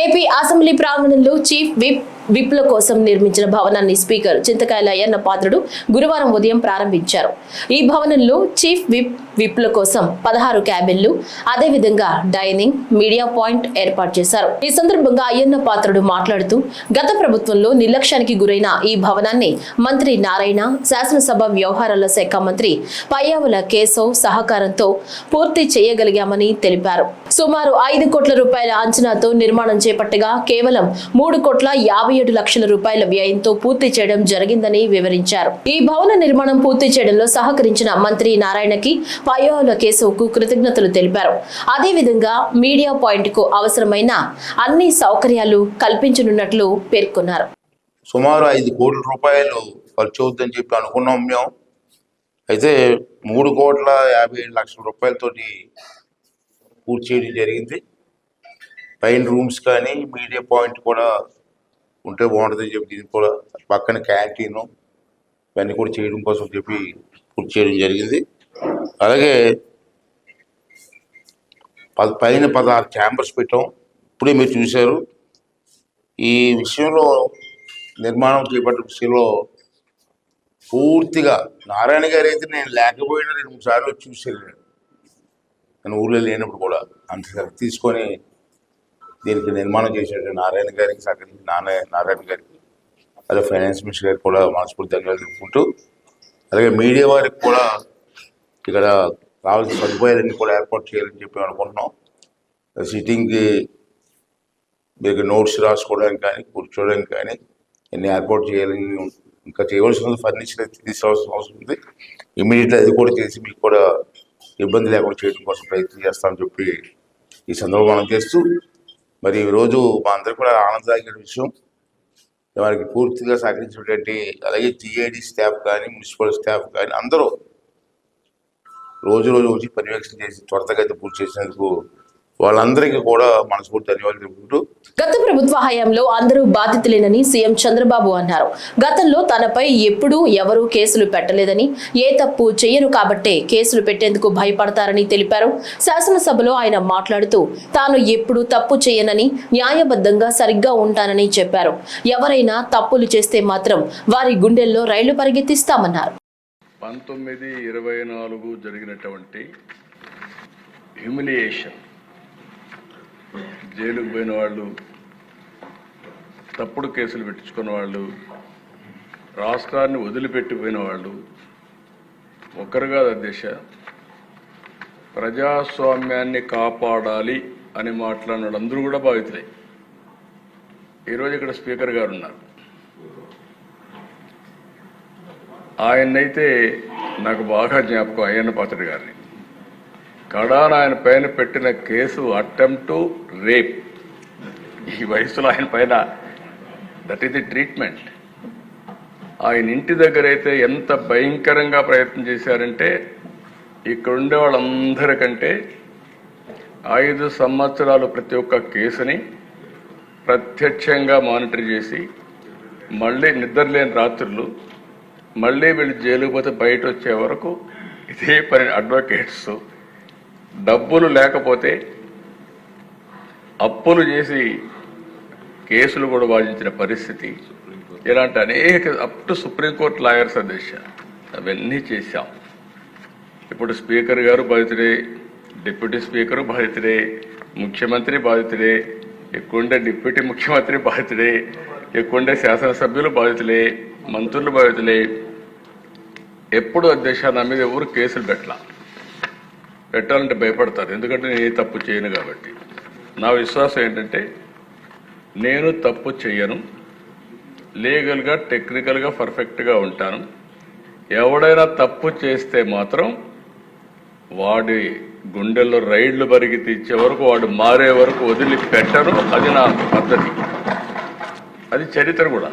AP assembly ప్రాంగణంలో chief విప్ల కోసం నిర్మించిన భవనాన్ని స్పీకర్ చింతకాయల అయ్యన్న పాత్రుడు గురువారం ఉదయం ప్రారంభించారు. ఈ భవనంలో చీఫ్ విప్ల కోసం 16 క్యాబిన్లు, అదేవిధంగా డైనింగ్, మీడియా పాయింట్ ఏర్పాటు చేశారు. ఈ సందర్భంగా అయ్యన్న పాత్రుడు మాట్లాడుతూ, గత ప్రభుత్వంలో నిర్లక్ష్యానికి గురైన ఈ భవనాన్ని మంత్రి నారాయణ, శాసనసభ వ్యవహారాల శాఖ మంత్రి పయ్యావుల కేశవ్ సహకారంతో పూర్తి చేయగలిగామని తెలిపారు. సుమారు 5 కోట్ల రూపాయల అంచనాతో నిర్మాణం చేపట్టగా కేవలం 3,57 లక్షల రూపాయల వ్యయంతో పూర్తి చేయడం జరిగిందని వివరించారు. ఈ భవన నిర్మాణం పూర్తి చేయడంలో సహకరించిన మంత్రి నారాయణకి, పయ్యావుల కేశవ్ కు కృతజ్ఞతలు తెలిపారు. అదేవిధంగా మీడియా పాయింట్ కు అవసరమైన అన్ని సౌకర్యాలు కల్పించనున్నట్లు పేర్కొన్నారు. సుమారు 5 కోట్ల రూపాయలు ఖర్చు అవుతుందని చెప్పి అనుకున్నాం మేము. అయితే 3,57 లక్షల రూపాయలతోటి పూర్తి చేయడం జరిగింది. పైన రూమ్స్ కానీ మీడియా పాయింట్ కూడా ఉంటే బాగుంటుందని చెప్పి, దీనికి కూడా పక్కన క్యాంటీను ఇవన్నీ కూడా చేయడం కోసం చెప్పి పూర్తి చేయడం జరిగింది. అలాగే పైన 16 ఛాంబర్స్ పెట్టాం. ఇప్పుడే మీరు చూశారు. ఈ విషయంలో నిర్మాణం చేపట్టిన విషయంలో పూర్తిగా నారాయణ గారు అయితే నేను లేకపోయినా 2-3 సార్లు వచ్చి చూశాను. నేను ఊళ్ళో లేనప్పుడు కూడా అంత తీసుకొని దీనికి నిర్మాణం చేసేట నారాయణ గారికి సహకరించి నారాయణ గారికి, అదే ఫైనాన్స్ మినిస్టర్ గారికి కూడా మనస్ఫూర్తి ధన్యవాదాలు తెలుపుకుంటూ, అలాగే మీడియా వారికి కూడా ఇక్కడ కావాల్సిన సదుపాయాలన్నీ కూడా ఏర్పాటు చేయాలని చెప్పి అనుకుంటున్నాం. సిట్టింగ్కి మీకు నోట్స్ రాసుకోవడానికి కానీ కూర్చోవడానికి కానీ అన్ని ఏర్పాటు చేయాలని, ఇంకా చేయవలసిన ఫర్నిచర్ అయితే తీసుకోవాల్సిన అవసరం ఉంది. ఇమీడియట్గా అది కూడా చేసి మీకు కూడా ఇబ్బంది లేకుండా చేయడం కోసం ప్రయత్నం చేస్తామని చెప్పి ఈ సందర్భంగా మనం చేస్తూ, మరి ఈరోజు మా అందరికీ కూడా ఆనందదాయకమైన విషయం, వారికి పూర్తిగా సహకరించినటువంటి అలాగే జిఐడి స్టాఫ్ కానీ మున్సిపల్ స్టాఫ్ కానీ అందరూ రోజు వచ్చి పర్యవేక్షణ చేసి త్వరితగతిన పూర్తి చేసినందుకు వాళ్ళందరికీ కూడా మనస్ఫూర్తి ధన్యవాదాలు తెలుపుకుంటూ, గత ప్రభుత్వ హయాంలో అందరూ బాధితులేనని సీఎం చంద్రబాబు అన్నారు. గతంలో తనపై ఎప్పుడూ ఎవరూ కేసులు పెట్టలేదని, ఏ తప్పు చేయరు కాబట్టే కేసులు పెట్టేందుకు భయపడతారని తెలిపారు. శాసనసభలో ఆయన మాట్లాడుతూ, తాను ఎప్పుడూ తప్పు చేయనని, న్యాయబద్ధంగా సరిగ్గా ఉంటానని చెప్పారు. ఎవరైనా తప్పులు చేస్తే మాత్రం వారి గుండెల్లో రైళ్లు పరిగెత్తిస్తామన్నారు. 1924 జరిగినటువంటి హ్యూమిలియేషన్, జైలుకు పోయిన వాళ్ళు, తప్పుడు కేసులు పెట్టించుకున్న వాళ్ళు, రాష్ట్రాన్ని వదిలిపెట్టిపోయిన వాళ్ళు ఒకరుగా అధ్యక్ష, ప్రజాస్వామ్యాన్ని కాపాడాలి అని మాట్లాడిన వాళ్ళందరూ కూడా బాధితులే. ఈరోజు ఇక్కడ స్పీకర్ గారు ఉన్నారు. ఆయన్నైతే నాకు బాగా జ్ఞాపకం, అయ్యన్న పాత్రుడు గారిని. కడాన ఆయన పైన పెట్టిన కేసు అటెంప్ట్ టు రేప్. ఈ వయసులో ఆయన పైన దట్ ఈస్ ది ట్రీట్మెంట్. ఆయన ఇంటి దగ్గర అయితే ఎంత భయంకరంగా ప్రయత్నం చేశారంటే, ఇక్కడ ఉండే వాళ్ళందరికంటే 5 సంవత్సరాలు ప్రతి ఒక్క కేసుని ప్రత్యక్షంగా మానిటర్ చేసి, మళ్ళీ నిద్రలేని రాత్రులు, మళ్ళీ వీళ్ళు జైలుకు పోతే బయట వచ్చే వరకు ఇదే పని. అడ్వకేట్స్ డబ్బులు లేకపోతే అప్పులు చేసి కేసులు కూడా వాదించిన పరిస్థితి. ఇలాంటి అనేక అప్ టు సుప్రీంకోర్టు లాయర్స్ అధ్యక్ష అవన్నీ చేశాం. ఇప్పుడు స్పీకర్ గారు బాధితుడే, డిప్యూటీ స్పీకరు బాధితుడే, ముఖ్యమంత్రి బాధితుడే, ఎక్కువండే డిప్యూటీ ముఖ్యమంత్రి బాధితుడే, ఎక్కువండే శాసనసభ్యులు బాధితులే, మంత్రులు బాధితులే. ఎప్పుడు అధ్యక్ష నా మీద ఎవరు కేసులు పెట్టాలంటే భయపడతారు, ఎందుకంటే నేను ఏ తప్పు చేయను కాబట్టి. నా విశ్వాసం ఏంటంటే, నేను తప్పు చేయను, లీగల్గా టెక్నికల్గా పర్ఫెక్ట్గా ఉంటాను. ఎవడైనా తప్పు చేస్తే మాత్రం వాడి గుండెల్లో రైళ్లు బరిగి తీర్చే వరకు, వాడు మారే వరకు వదిలిపెట్టను. అది నా పద్ధతి, అది చరిత్ర కూడా.